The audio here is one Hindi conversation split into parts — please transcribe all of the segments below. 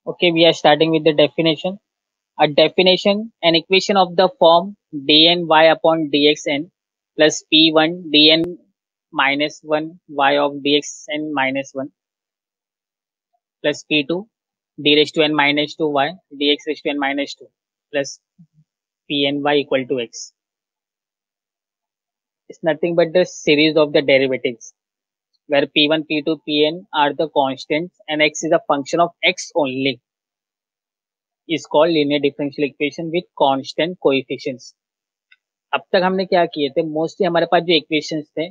Okay, we are starting with the definition. A definition, an equation of the form dny upon dxn plus p1 dn minus 1 y of dxn minus 1 plus p2 d raised to n minus 2 y dx raised to n minus 2 plus pny equal to x. It's nothing but the series of the derivatives where p1, p2, pn are the constants and x is a function of x only. Is called linear differential equation with constant coefficients. अब तक हमने क्या किए थे, मोस्टली हमारे पास जो इक्वेशंस थे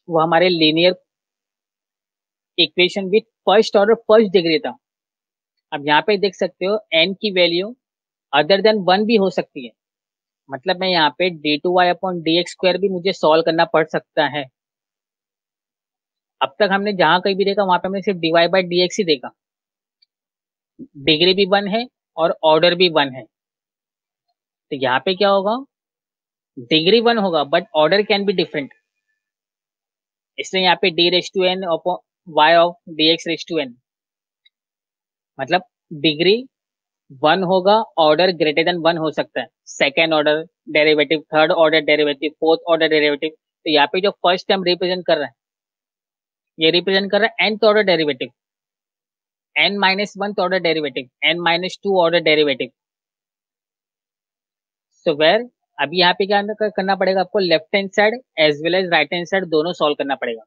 वो हमारे linear equation with first order first degree था. अब यहाँ पे देख सकते हो n की वैल्यू अदर देन 1 भी हो सकती है. मतलब मैं यहाँ पे d2y अपॉन dx स्क्वायर भी मुझे सॉल्व करना पड़ सकता है. अब तक हमने जहां कहीं भी देखा वहां पे हमने सिर्फ dy बाई dx ही देखा. डिग्री भी 1 है और ऑर्डर भी 1 है. तो यहाँ पे क्या होगा, डिग्री 1 होगा but order can be different. इसलिए यहाँ पे D raise to N Y of D X raise to N, मतलब डिग्री 1 होगा, ऑर्डर ग्रेटर देन 1 हो सकता है. Second order derivative, third order derivative, fourth order derivative. तो यहाँ पे जो फर्स्ट टर्म रिप्रेजेंट कर रहा है ये रिप्रेजेंट कर रहा है nth order derivative, n minus 1th order derivative, n minus 2 order derivative. So where अभी यहाँ पे क्या करना पड़ेगा आपको, left hand side as well as right hand side दोनों सॉल्व करना पड़ेगा.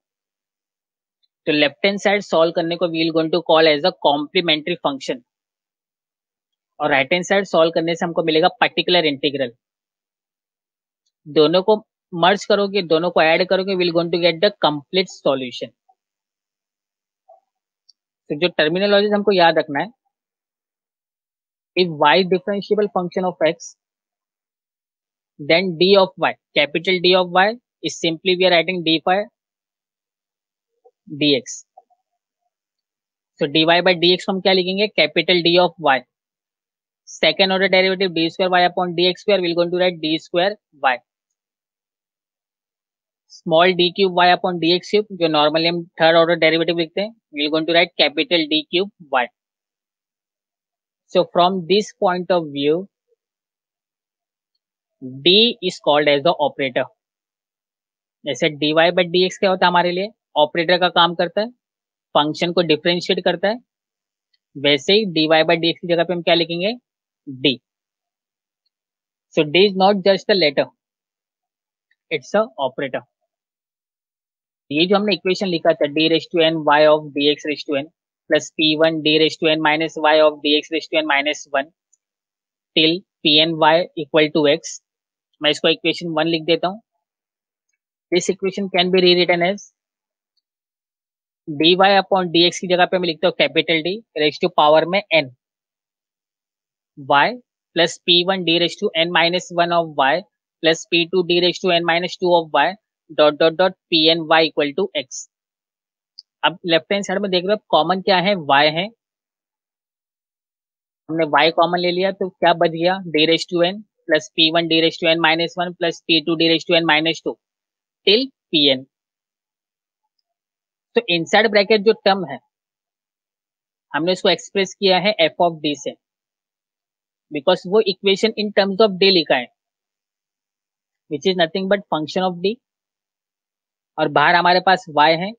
तो लेफ्ट हैंड साइड सॉल्व करने को we will going to call as a complementary function और राइट हैंड साइड सॉल्व करने से हमको मिलेगा पर्टिकुलर इंटीग्रल. दोनों को मर्ज करोगे, दोनों को ऐड करोगे, will going to get the complete solution. तो जो टर्मिनोलॉजी हमको याद रखना है, if y differentiable function of x then d of y, capital D of y is simply we are writing d phi dx. So dy by dx हम क्या लिखेंगे, capital D of y. Second order derivative D square Y upon D x square will going to write D square Y. Small D cube Y upon D x cube, जो नॉर्मली हम थर्ड ऑर्डर डेरिवेटिव लिखते हैं, will going to write capital D cube Y. So from this point of view d is called as the operator. जैसे dy by dx क्या होता है हमारे लिए, ऑपरेटर का काम करता है, फंक्शन को डिफरेंशिएट करता है. वैसे ही dy by dx की जगह पे हम क्या लिखेंगे, d. So d is not just a letter, it's a operator. ये जो हमने इक्वेशन लिखा था d raise to N y of dx raise to N plus p1 d raise to N minus y of dx raise to N minus 1 till pny equal to x, मैं इसको इक्वेशन 1 लिख देता हूं. This equation can be rewritten as dy upon dx की जगह पे मैं लिखता हूँ capital D raise to power में n, y plus p1 d raise to n minus 1 of y plus p2 d raise to n minus 2 of y dot dot dot pny equal to x. अब लेफ्ट हैंड साइड में देख रहे हो कॉमन क्या है, y है. हमने y कॉमन ले लिया तो क्या बच गया, d raise to n plus p1 d raise to n minus 1 plus p2 d raise to n minus 2 till pn. तो इनसाइड ब्रैकेट जो टर्म है हमने उसको एक्सप्रेस किया है f ऑफ d से, बिकॉज वो इक्वेशन इन टर्म्स ऑफ d लिखा है which is nothing but function of d और बाहर हमारे पास y है.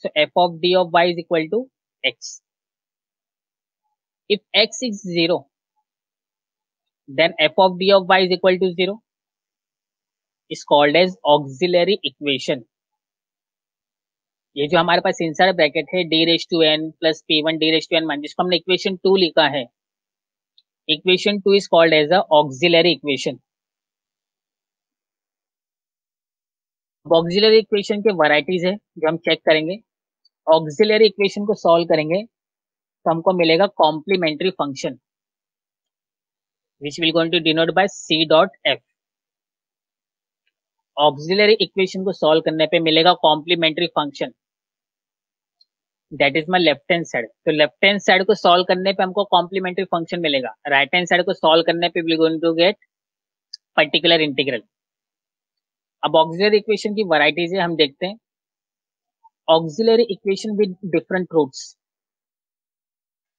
So f of d of y is equal to x. If x is 0 then f of d of y is equal to 0 is called as auxiliary equation. ये जो हमारे पास इनसाइड ब्रैकेट है d raise to n plus p1 d raise to n जिसको हमने इक्वेशन 2 लिखा है, equation 2 is called as a auxiliary equation. Auxiliary equation के वैरायटीज है जो हम चेक करेंगे. ऑक्सिलरी इक्वेशन को सॉल्व करेंगे तो हमको मिलेगा complementary function which will going to denote by c dot f. Auxiliary equation को सॉल्व करने पे मिलेगा complementary function, that is my left hand side. तो लेफ्ट हैंड साइड को सॉल्व करने पे हमको कॉम्प्लीमेंट्री फंक्शन मिलेगा, राइट हैंड साइड को सॉल्व करने पे will going to get particular integral. अब ऑक्सिलरी इक्वेशन की वैरायटीज है, हम देखते हैं. Auxiliary equation with different roots.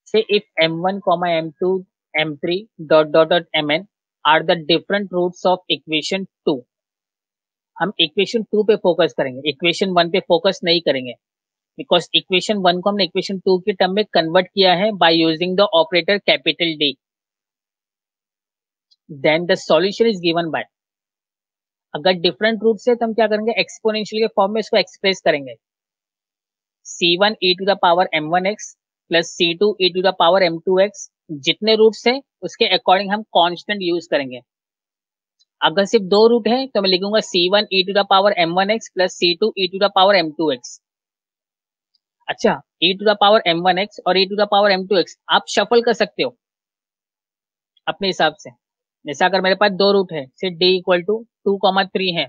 से if m1, m2, m3 dot dot dot mn are the different roots of equation 2। हम इक्वेशन 2 पे फोकस करेंगे, इक्वेशन 1 पे फोकस नहीं करेंगे, बिकॉज इक्वेशन 1 को हमने इक्वेशन 2 के टर्म में कन्वर्ट किया है by using the operator capital D. Then the solution is given by, अगर डिफरेंट रूट से तो हम क्या करेंगे, एक्सपोनेंशियल के फॉर्म में इसको एक्सप्रेस करेंगे। c1 e to the power m1x plus c2 e to the power m2x, जितने रूट्स है उसके अकॉर्डिंग हम कांस्टेंट यूज करेंगे। अगर सिर्फ दो रूट है तो मैं लिखूंगा c1 e to the power m1x plus c2 e to the power m2x। अच्छा, e to the power m1x और e to the power m2x आप शफल कर सकते हो अपने हिसाब से। जैसे अगर मेरे पास दो रूट है, से d इक्वल टू 2,3 है,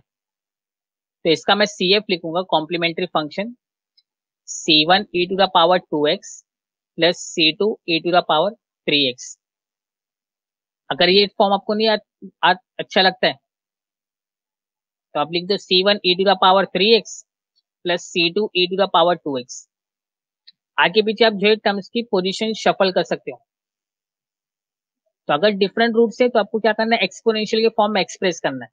तो इसका मैं cf लिखूंगा, complementary function c1 e to the power 2x plus c2 e to the power 3x। अगर ये फॉर्म आपको नहीं अच्छा लगता है तो आप लिख दो c1 e to the power 3x plus c2 e to the power 2x। आगे पीछे आप जो है टर्म्स की पोजीशन शफल कर सकते हो। तो अगर डिफरेंट रूट से तो आपको क्या करना है, एक्सपोनेंशियल के फॉर्म में एक्सप्रेस करना है।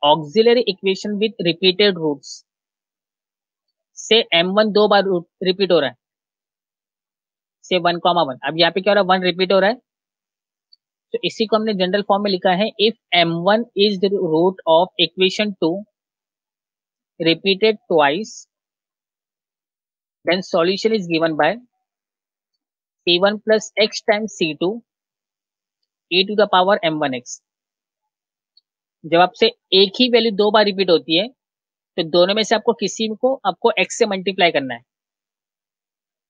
Auxiliary equation with repeated roots से m1 दो बार रिपीट हो रहा है, से 1,1। अब यहाँ पे क्या हो रहा है, 1 रिपीट हो रहा है, तो इसी को हमने जनरल फॉर्म में लिखा है, if m1 is the root of equation 2 repeated twice, then solution is given by c1 plus x times c2 e to the power m1x। जब आपसे एक ही वैल्यू दो बार रिपीट होती है तो दोनों में से आपको किसी को आपको x से मल्टीप्लाई करना है।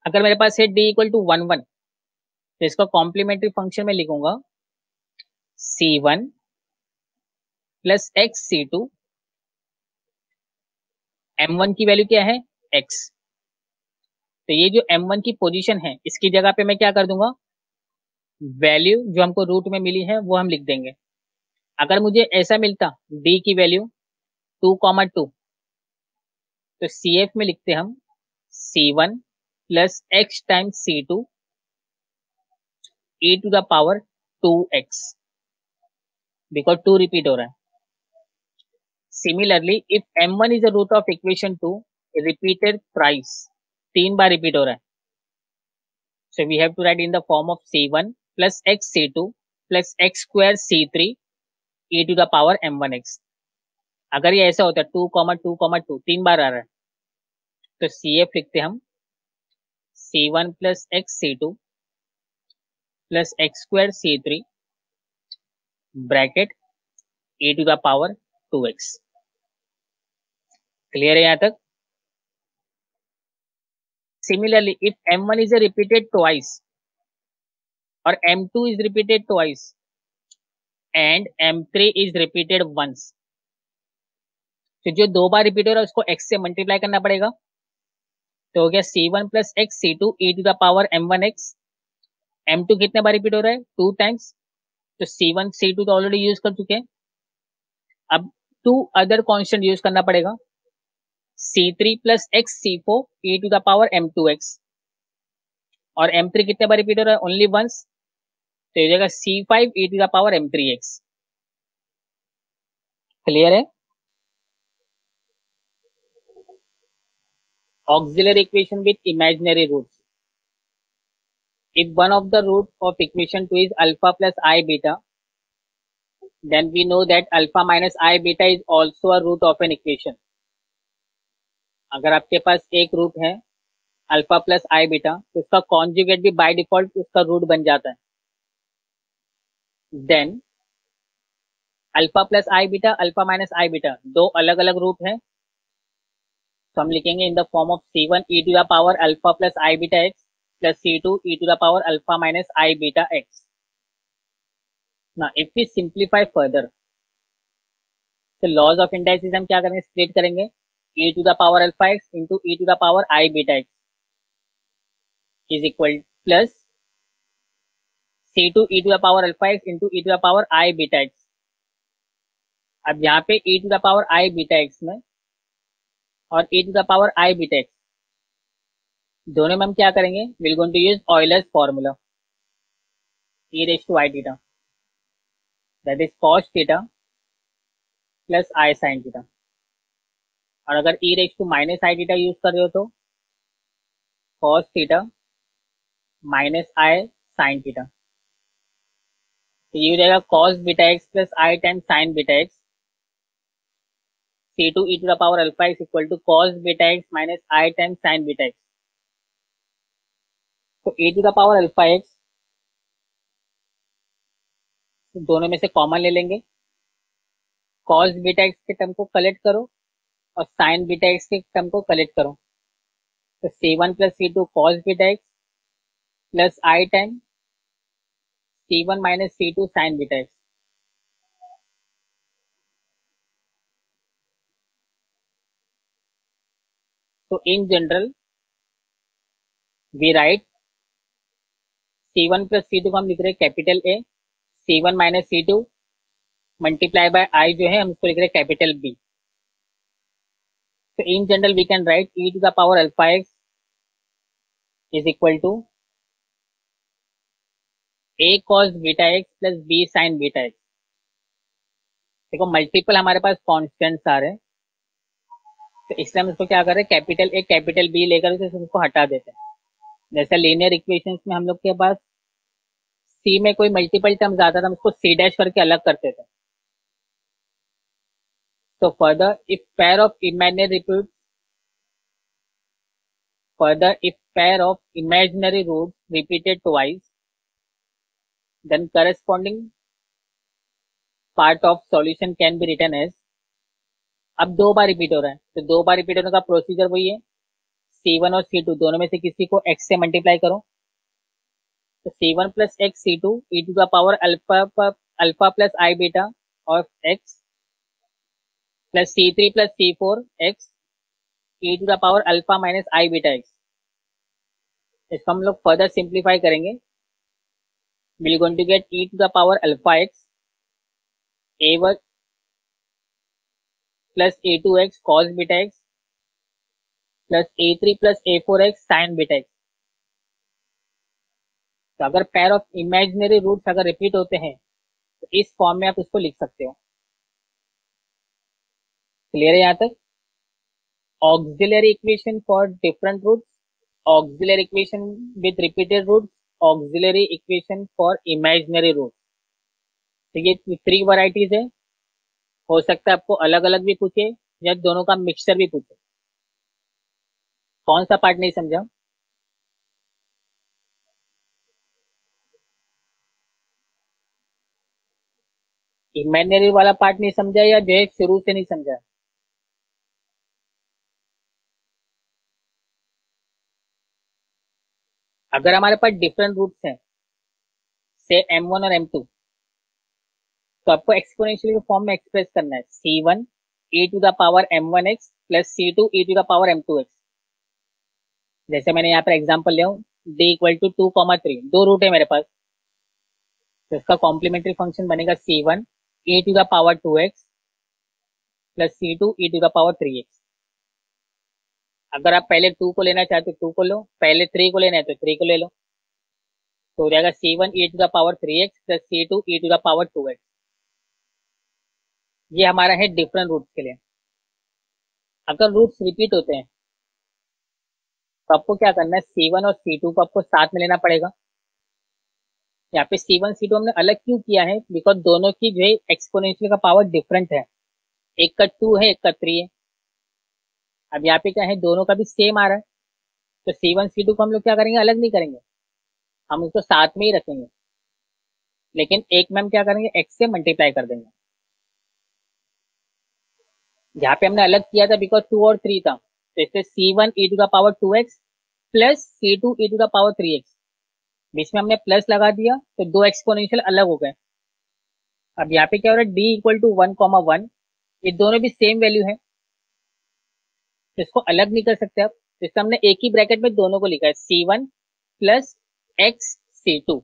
अगर मेरे पास है d इक्वल टू 1,1 तो इसका कॉम्प्लीमेंट्री फंक्शन में लिखूंगा c1 plus x c2, m1 की वैल्यू क्या है x, तो ये जो m1 की पोजीशन है इसकी जगह पे मैं क्या कर दूंगा, वैल्यू जो हमको रूट में मिली है वो हम लिख देंगे। अगर मुझे ऐसा मिलता d की वैल्यू 2,2 तो cf में लिखते हम c1 plus x times c2 e to the power 2x, because 2 repeat हो रहा है। Similarly if m1 is the root of equation 2 repeated thrice, 3 बार रिपीट हो रहा है, so we have to write in the form of c1 plus x c2 plus x square c3 e to the power m1x। अगर ये ऐसा होता है 2,2,2 3 बार आ रहा है तो cf लिखते हम c1 plus x c2 plus x square c3 bracket e to the power 2x। Clear है यहां तक? Similarly if m1 is repeated twice और m2 is repeated twice and m3 is repeated once, तो जो दो बार रिपीट हो रहा है उसको x से मल्टीप्लाई करना पड़ेगा। तो हो गया c1 plus x c2 e to the power m1x। m2 कितने बार रिपीट हो रहा है, 2 टाइम्स, तो c1 c2 तो ऑलरेडी यूज कर चुके हैं, अब 2 अदर कांस्टेंट यूज करना पड़ेगा, c3 plus x c4 e to the power m2x, और m3 कितने बार रिपीट हो रहा है, ओनली वंस, तो हो जाएगा c5 e to the power m3x। Clear है? auxiliary equation with imaginary roots, if one of the root of equation 2 is alpha plus I beta, then we know that alpha minus I beta is also a root of an equation। अगर आपके पास एक रूट है अल्फा प्लस आई बीटा तो उसका कॉन्जुगेट भी बाय डिफॉल्ट उसका रूट बन जाता है। Then alpha plus i beta, alpha minus i beta दो अलग अलग रूट है, तो हम लिखेंगे in the form of c1 e to the power alpha plus i beta x plus c2 e to the power alpha minus i beta x। ना इफ वी सिंप्लीफाई फर्दर तो लॉज ऑफ इंडाइसिस हम क्या करेंगे, स्प्लिट करेंगे, e to the power alpha x into e to the power i beta x is equal plus c2 e to the power alpha x into e to the power i beta x। अब यहाँ पे e to the power i beta x में और e to the power i beta x दोनों में हम क्या करेंगे, will going to use Euler's formula, e raise to i theta, that is cos theta plus i sine theta. और अगर e raise to minus i theta use कर रहे हो तो cos theta minus i sine theta. तो ये हो जाएगा cos beta x plus i time sine beta x, c two e to the power alpha x equal to cos beta x minus i time sine beta x. तो e to the power alpha x दोनों में से कॉमन ले लेंगे, cos बीटा एक्स के टर्म को कलेक्ट करो और साइन बीटा एक्स के टर्म को कलेक्ट करो। तो c1 plus C two cos beta x plus i time c1 minus C two sine beta x. तो in general we write c1 plus C two को हम लिख रहे हैं capital A, c1 minus C two multiply by i जो है हम उसको लिख रहे हैं कैपिटल बी। तो in general we can write e to the power alpha x is equal to a cos beta x plus b sine beta x. देखो मल्टीपल हमारे पास कॉन्स्टेंट्स आ रहे हैं, तो इसलिए हम इसको क्या कर रहे हैं, कैपिटल ए कैपिटल बी लेकर के उसको हटा देते हैं। जैसे लीनियर इक्वेशंस में हम लोग के पास सी में कोई मल्टीपल टर्म्स आता था, हम उसको सी डैश करके अलग करते थे। तो further if pair of imaginary root further if pair of imaginary roots repeated twice, then corresponding part of solution can be written as। अब दो बार रिपीट हो रहा है, तो दो बार रिपीट होने का प्रोसीजर वही है, c1 और c2 दोनों में से किसी को x से मल्टीप्लाई करो। तो c1 plus x c two e to the power alpha plus i beta of x plus c3 plus c4 x e to the power alpha minus i beta x. इसको हम लोग फर्दर सिंप्लीफाई करेंगे, we're going to get e to the power alpha x a1 plus a2x cos beta x plus a3 plus a4x sin beta x। तो अगर पेयर ऑफ इमेजिनरी रूट्स अगर रिपीट होते हैं तो इस फॉर्म में आप इसको लिख सकते हो। क्लियर है यहाँ तक? Auxiliary equation for different roots, auxiliary equation with repeated roots, auxiliary equation for imaginary roots. तो ये थ्री वैरायटीज है, हो सकता है आपको अलग अलग भी पूछे या दोनों का मिक्सचर भी पूछे। कौन सा पार्ट नहीं समझा? इमेजिनरी वाला पार्ट नहीं समझा या जो है शुरू से नहीं समझा? अगर हमारे पास डिफरेंट रूट्स हैं, से m1 और m2, तो आपको एक्सपोनेंशियल के फॉर्म में एक्सप्रेस करना है, c1 e to the power m1x plus c2 e to the power m2x। जैसे मैंने यहाँ पर एग्जांपल लिया हूँ, d इक्वल टू 2,3, दो रूट है मेरे पास, तो इसका कॉम्प्लीमेंट्री फंक्शन बनेगा c1 e to the power 2x plus c2 e to the power 3x। अगर आप पहले 2 को लेना चाहते हो 2 को लो, पहले 3 को लेना है तो 3 को ले लो, तो हो जाएगा c1 e to the power 3x plus c2 e to the power 2x। ये हमारा है डिफरेंट रूट्स के लिए। अगर रूट्स रिपीट होते हैं तो आपको क्या करना है, c1 और c2 को आपको साथ में लेना पड़ेगा। यहाँ पे c1 c2 हमने अलग क्यों किया है, बिकॉज दोनों की जो है एक्सपोनेंशियल का पावर डिफरेंट है, एक का 2 है एक का 3 है। अब यहाँ पे क्या है, दोनों का भी सेम आ रहा है, तो c1 c2 को हम लोग क्या करेंगे, अलग नहीं करेंगे, हम उसको साथ में ही रखेंगे, लेकिन एक में हम क्या करेंगे, x से मल्टीप्लाई कर देंगे। यहाँ पे हमने अलग किया था बिकॉज 2 और 3 था, तो इससे c1 e to the power 2x plus c2 e to the power 3x, बीच में हमने प्लस लगा दिया तो दो एक्सपोनेंशियल अलग हो गए। अब यहाँ पे क्या हो रहा है, d इक्वल टू 1,1, ये दोनों भी सेम वैल्यू है, तो इसको अलग नहीं कर सकते आप, तो इसका हमने एक ही ब्रैकेट में दोनों को लिखा है, c1 प्लस एक्स c2।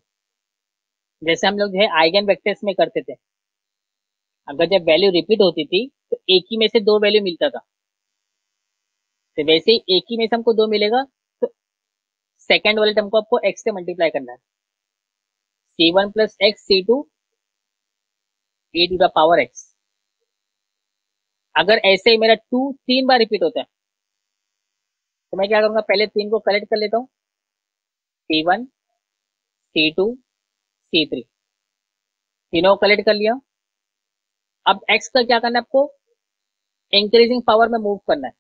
जैसे हम लोग जो है आइगन वेक्टर्स में करते थे, अगर जब वैल्यू रिपीट होती थी तो एक ही में से दो वैल्यू मिलता था, तो वैसे ही एक ही में से हमको दो मिलेगा, तो सेकेंड वाले टर्म को आपको x से मल्टीप्लाई करना है, c1 plus x c2 e to the power x। अगर ऐसे ही मेरा 2 3 बार रिपीट होता है तो मैं क्या करूंगा, पहले 3 को कलेक्ट कर लेता हूँ, c1 c2 c3, तीनों को कलेक्ट कर लिया। अब x का क्या करना है आपको, इंक्रीजिंग पावर में मूव करना है,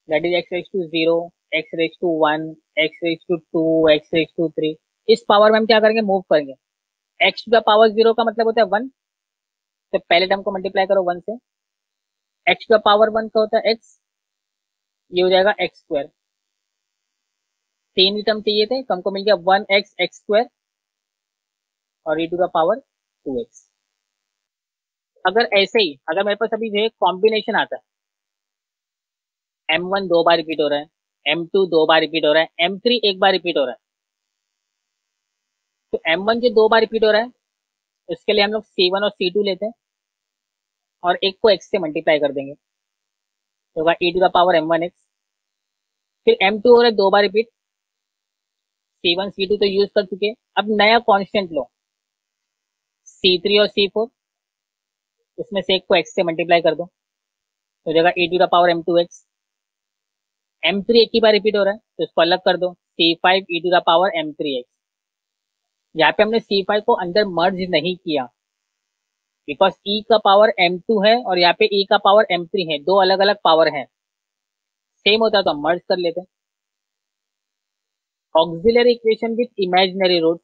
that is x raise to 0, x raise to 1, x raise to 2, x raise to 3। इस पावर में हम क्या करेंगे, मूव करेंगे। x टू द पावर 0 का मतलब होता है 1, तो पहले टर्म को मल्टीप्लाई करो 1 से। x टू द पावर 1 का होता है x, ये हो जाएगा एक्स स्क्वायर। तीन ही टर्म चाहिए थे तो हमको मिल गया 1x एक्स स्क्वायर और e to the power 2x। अगर ऐसे ही अगर मेरे पास अभी जो है कॉम्बिनेशन आता है, m1 दो बार रिपीट हो रहा है, m2 दो बार रिपीट हो रहा है, m3 एक बार रिपीट हो रहा है, तो m1 जो दो बार रिपीट हो रहा है उसके लिए हम लोग c1 और c2 लेते हैं और एक को x से मल्टीप्लाई कर देंगे, तो होगा e to the power m1x। फिर m2 हो रहा है दो बार रिपीट, c1 c2 तो यूज कर चुके हैं, अब नया कांस्टेंट लो c3 और c4, उसमें से एक को x से मल्टीप्लाई कर दो, तो हो जाएगा e to the power m2x। m3 एक ही बार रिपीट हो रहा है तो इसको अलग कर दो, c5 e to the power m3x। यहाँ पे हमने c5 को अंदर मर्ज नहीं किया बिकॉज e का पावर m2 है और यहाँ पे e का पावर m3 है, दो अलग अलग पावर है। सेम होता तो हम मर्ज कर लेते। Auxiliary equation with imaginary root,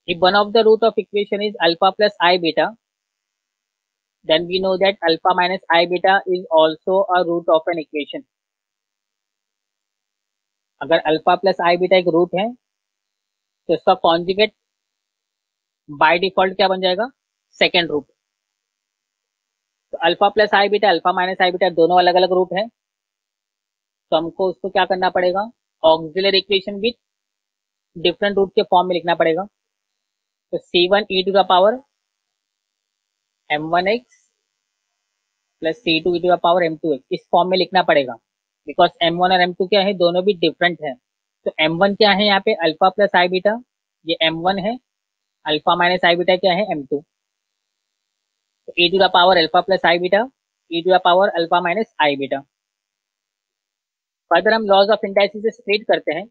if one of the root of equation is alpha plus I beta, then we know that alpha minus I beta is also a root of an equation। अगर अल्फा प्लस आई बीटा एक रूट है तो इसका कॉन्जुगेट बाय डिफॉल्ट क्या बन जाएगा, सेकेंड रूट। तो alpha plus i beta alpha minus i beta दोनों अलग अलग रूट है, तो हमको उसको क्या करना पड़ेगा, auxiliary equation with different root के फॉर्म में लिखना पड़ेगा। तो c1 e to the power m1x plus c2 e to the power m2x इस फॉर्म में लिखना पड़ेगा, बिकॉज m1 और m2 क्या है, दोनों भी डिफरेंट है। तो m1 क्या है यहाँ पे, अल्फा प्लस आई बीटा, ये m1 है, अल्फा माइनस आई बीटा क्या है m2, तो e to the power alpha plus i beta e to the power alpha minus i beta. अगर हम लॉज ऑफ इंडाइसिस से स्प्लिट करते हैं,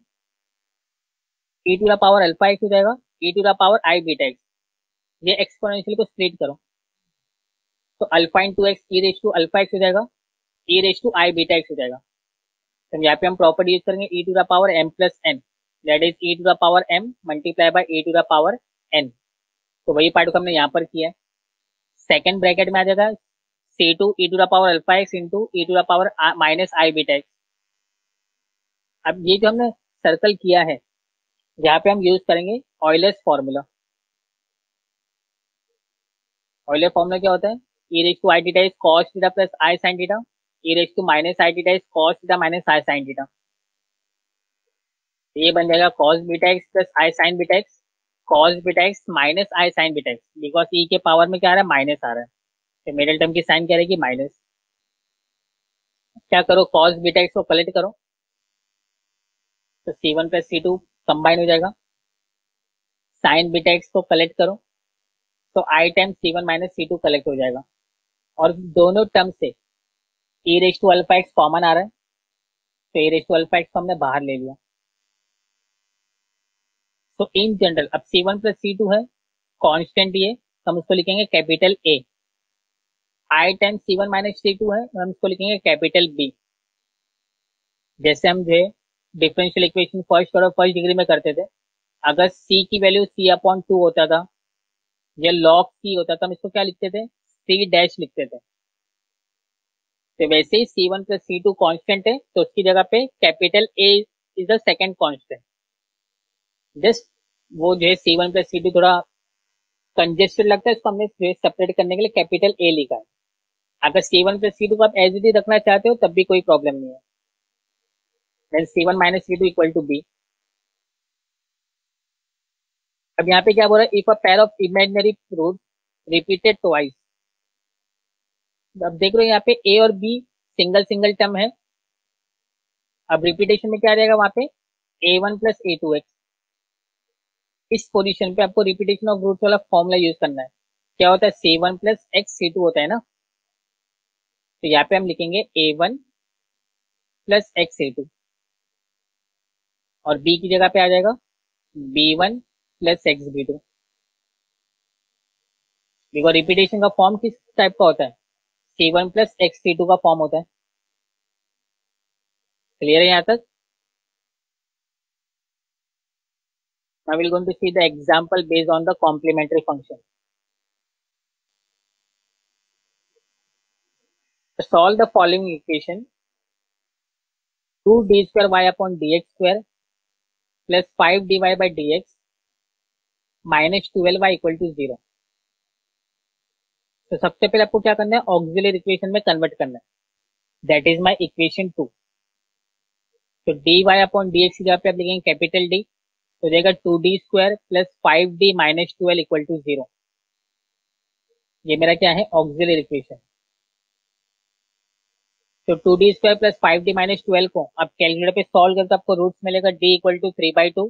e to the power alpha X हो जाएगा e to the power i beta X, ये एक्सपोनेंशियल को स्प्लिट करो तो alpha into X E raise to alpha X हो जाएगा, E raise to i beta X हो जाएगा। तो यहाँ पे हम प्रॉपर्टी यूज करेंगे e to the power m plus n, that is e to the power m multiply by e to the power n। तो वही पार्ट को हमने यहाँ पर किया है। सेकेंड ब्रैकेट में आ जाएगा c2 e to the power alpha x into e to the power minus i beta x. अब ये जो हमने सर्कल किया है यहाँ पे हम यूज करेंगे ऑयलर्स फॉर्मूला। ऑयलर फॉर्मूला क्या होता है, e raise to i theta is cos theta plus i sin theta, e raise to minus i theta is cos theta minus i sin theta. ये बन जाएगा cos beta x plus i sin beta x, cos beta x minus i sin beta x, because e के पावर में क्या आ रहा है, माइनस आ रहा है, तो मिडिल टर्म की साइन क्या रहेगी, माइनस। क्या करो, cos बीटा एक्स को कलेक्ट करो तो c1 प्लस c2 कंबाइन हो जाएगा, sin बीटा एक्स को कलेक्ट करो तो आई time c1 minus c2 collect हो जाएगा, और दोनों टर्म से e raise to alpha X common आ रहा है तो e raise to alpha X को हमने बाहर ले लिया। तो इन जनरल अब c1 प्लस c2 है, कांस्टेंट ये तो हम उसको लिखेंगे capital A, I time c1 minus c2 है तो हम इसको लिखेंगे कैपिटल B। जैसे हम जो है डिफरेंशियल इक्वेशन फर्स्ट और फर्स्ट डिग्री में करते थे, अगर c की वैल्यू c अपॉन 2 होता था या log c होता था, हम इसको क्या लिखते थे, c डैश लिखते थे। तो वैसे ही c1 प्लस c2 कांस्टेंट है तो उसकी जगह पे capital A is the second constant. Just वो जो है c1 प्लस c2 थोड़ा कंजेस्टेड लगता है, इसको हमने सेपरेट करने के लिए कैपिटल A लिखा है। अगर c1 प्लस c2 को आप एज इट इज रखना चाहते हो तब भी कोई प्रॉब्लम नहीं है, then c1 minus c2 equal to b। अब यहाँ पे क्या बोल रहा है, if a pair of imaginary root repeated twice. अब देख रहे हो यहाँ पे a और b सिंगल सिंगल टर्म है, अब रिपीटेशन में क्या आ जाएगा वहां पे a1 प्लस a2x। इस पोजीशन पे आपको रिपीटेशन ऑफ रूट्स वाला फॉर्मूला यूज करना है। क्या होता है c1 प्लस x c2 होता है ना, तो यहाँ पे हम लिखेंगे a1 प्लस x a2 और b की जगह पे आ जाएगा b1 प्लस x b2। देखो रिपीटेशन का फॉर्म किस टाइप का होता है, c1 प्लस x c2 का फॉर्म होता है। क्लियर है यहाँ तक? Now we're going to see the example based on the complementary function. To solve the following equation, 2d square y upon dx square plus 5dy by dx minus 12y equal to 0। तो सबसे पहले आपको क्या करना है, ऑक्सिलरी इक्वेशन में कन्वर्ट करना है। That is my equation 2। तो dy अपॉन dx की जगह पे आप लिखेंगे कैपिटल D, तो देगा 2d square plus 5d minus 12 equal to 0। ये मेरा क्या है ऑक्सिलरी इक्वेशन। तो 2d square plus 5d minus 12 को अब कैलकुलेटर पे सॉल्व करके आपको रूट्स मिलेगा d equal to 3/2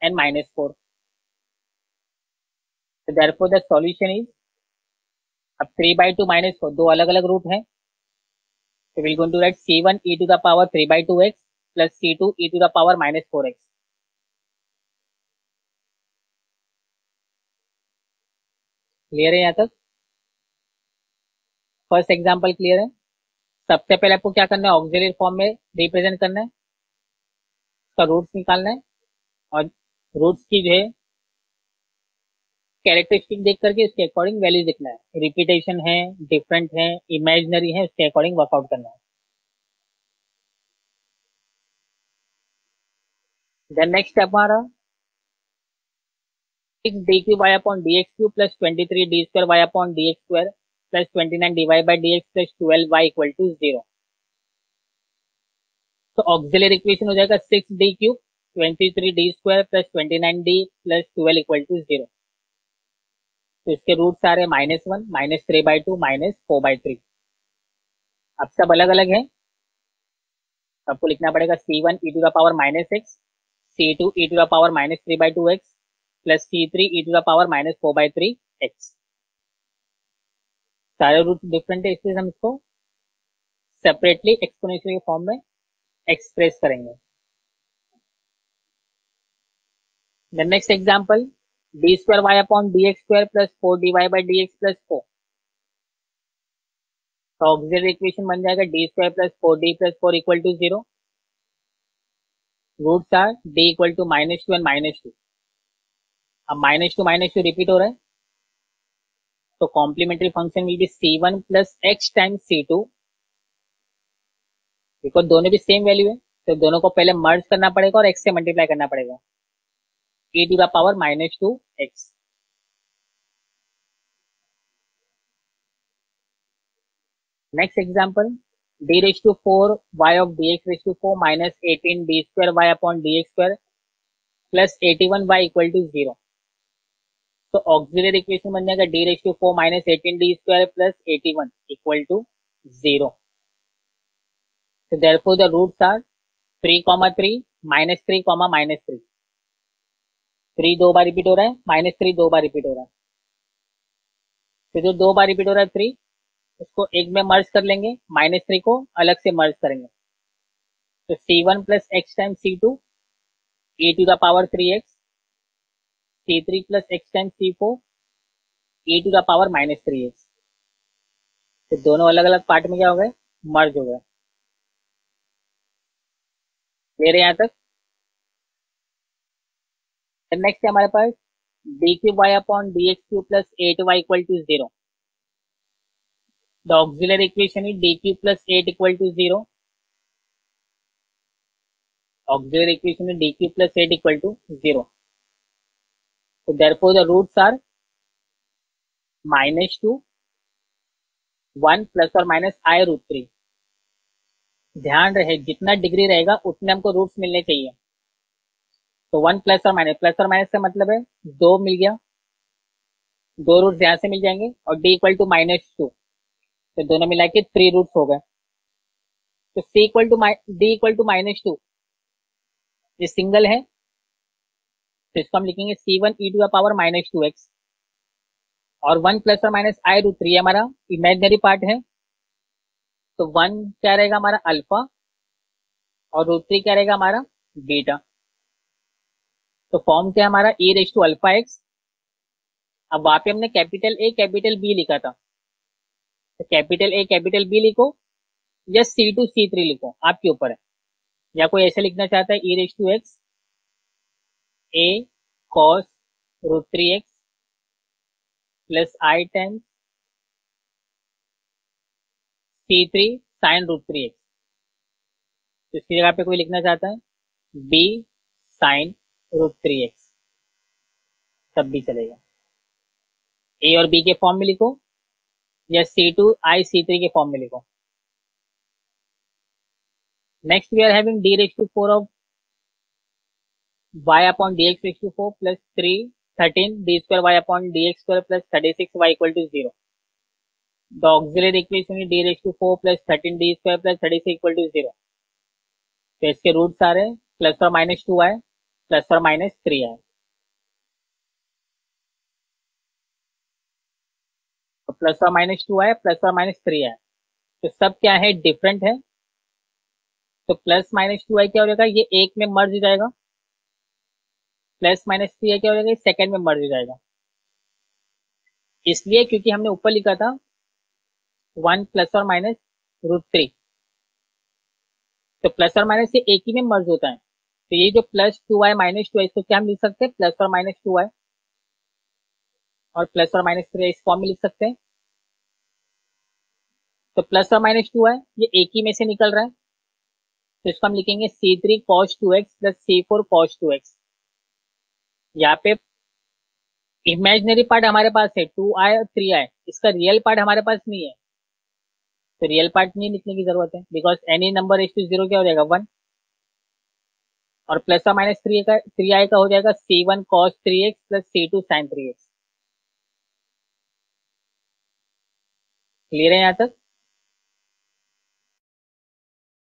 and minus 4। तो देयरफॉर द सॉल्यूशन इज, अब 3/2 माइनस 4 दो अलग अलग रूट है, तो will going to write c1 e to the power 3/2x plus c2 e to the power minus 4x। Clear है यहाँ तक? फर्स्ट एग्जांपल क्लियर है? सबसे पहले आपको क्या करना है, ऑक्सिलरी फॉर्म में रिप्रेजेंट करना है, उसका रूट्स निकालना है और रूट्स की जो है कैरेक्टरिस्टिक देख करके उसके अकॉर्डिंग वैल्यू लिखना है। रिपीटेशन है, डिफरेंट है, इमेजिनरी है, उसके अकॉर्डिंग वर्कआउट करना है। देन नेक्स्ट स्टेप हमारा 6d cube Y upon D x cube plus 23d square Y upon D x square plus 29 dy by d x plus 12y equal to 0। तो ऑक्सिलरी इक्वेशन हो जाएगा 6d cube 23d square plus 29d plus 12 equal to 0। तो इसके रूट आ रहे -1 -3/2 -4/3। अब सब अलग अलग है, आपको लिखना पड़ेगा c1 e to the power -x, c2 e to the power -3/2x plus c3 e to the power -4/3x। सारे रूट डिफरेंट है, इसलिए हम इसको सेपरेटली एक्सपोनेंशियल के फॉर्म में एक्सप्रेस करेंगे। The next example d square y upon dx square plus 4dy by dx plus 4। तो ऑक्सिलरी इक्वेशन बन जाएगा d square plus 4d plus 4 equal to 0। Roots are d equal to -2 and -2। अब -2 रिपीट हो रहा है, तो complementary function will be c1 plus x times c2। Because दोनों भी सेम वैल्यू है, तो दोनों को पहले मर्ज करना पड़ेगा और x से मल्टीप्लाई करना पड़ेगा, e to the power -2x। Next example d raise to 4 y of dx raise to 4 minus 18 d square y upon dx square plus 81 y equal to 0। तो ऑक्सिलरी इक्वेशन बन जाएगा d raise to 4 minus 18 d square plus 81 equal to 0। तो देयरफॉर द रूट्स आर 3, 3 -3, -3। 3 दो बार रिपीट हो रहा है, -3 दो बार रिपीट हो रहा है, तो जो दो बार रिपीट हो रहा है 3 उसको एक में मर्ज कर लेंगे, -3 को अलग से मर्ज करेंगे। तो c1 plus x time c2 e to the power 3x, c3 plus x time c4 e to the power -3x। तो दोनों अलग अलग पार्ट में क्या हो गए, मर्ज हो गए। क्लियर है यहाँ तक? नेक्स्ट है हमारे पास d cube Y upon D x cube plus 8y equal to 0। The auxiliary equation is d cube plus 8 equal to 0। Auxiliary equation is d cube plus 8 equal to 0। तो therefore the roots are -2, 1 plus और माइनस i√3। ध्यान रहे जितना डिग्री रहेगा उतने हमको रूट्स मिलने चाहिए। तो 1 प्लस और माइनस का मतलब है 2 मिल गया, दो रूट्स यहाँ से मिल जाएंगे और d इक्वल टू -2, तो दोनों मिला के 3 रूट्स हो गए। तो C equal to D equal to -2 ये सिंगल है, तो इसको हम लिखेंगे C1 e⁻⁻²x और 1 + और -i√3 हमारा इमेजिनरी पार्ट है, तो 1 क्या रहेगा हमारा अल्फा और √3 क्या रहेगा हमारा बीटा। तो फॉर्म क्या है हमारा e⁻⁴x। अब वहां पे हमने कैपिटल ए कैपिटल बी लिखा था, तो कैपिटल ए कैपिटल बी लिखो या C2 C3 लिखो, आपके ऊपर है। या कोई ऐसे लिखना चाहता है e⁻x a cos √3x plus i times C3 sin √3x। तो इसकी जगह पे कोई लिखना चाहता है b sin √3x, तब भी चलेगा। ए और बी के फॉर्म में लिखो या C2 i C3 के फॉर्म में लिखो। Next we are having d⁴ of y upon dx⁴ plus 13 d² y upon dx² plus 36 y equal to 0। The auxiliary equation is d⁴ plus 13 d² plus 36 equal to 0। तो इसके रूट्स आ रहे हैं +or -2i +or -3i। तो +or -2i +or -3i, तो सब क्या है डिफरेंट है। तो +-2i क्या हो जाएगा, ये एक में मर्ज हो जाएगा, +-3i क्या हो जाएगा, सेकंड में मर्ज हो जाएगा। इसलिए क्योंकि हमने ऊपर लिखा था 1 + और -√3, तो प्लस और माइनस ये एक ही में मर्ज होता है। तो ये जो +2i -2i इसको क्या हम लिख सकते हैं, +or -2i, और +or -3i इस फॉर्म में लिख सकते हैं। तो +or -2i ये एक ही में से निकल रहा है, तो इसको हम लिखेंगे C3 cos 2x plus C4 cos 2x। यहाँ पे इमेजिनरी पार्ट हमारे पास है 2i और 3i, इसका रियल पार्ट हमारे पास नहीं है, तो रियल पार्ट नहीं लिखने की जरूरत है, because any number raise to 0 क्या हो जाएगा 1। और +or -3i का हो जाएगा C1 cos 3x plus C2 sin 3x। Clear है यहाँ तक।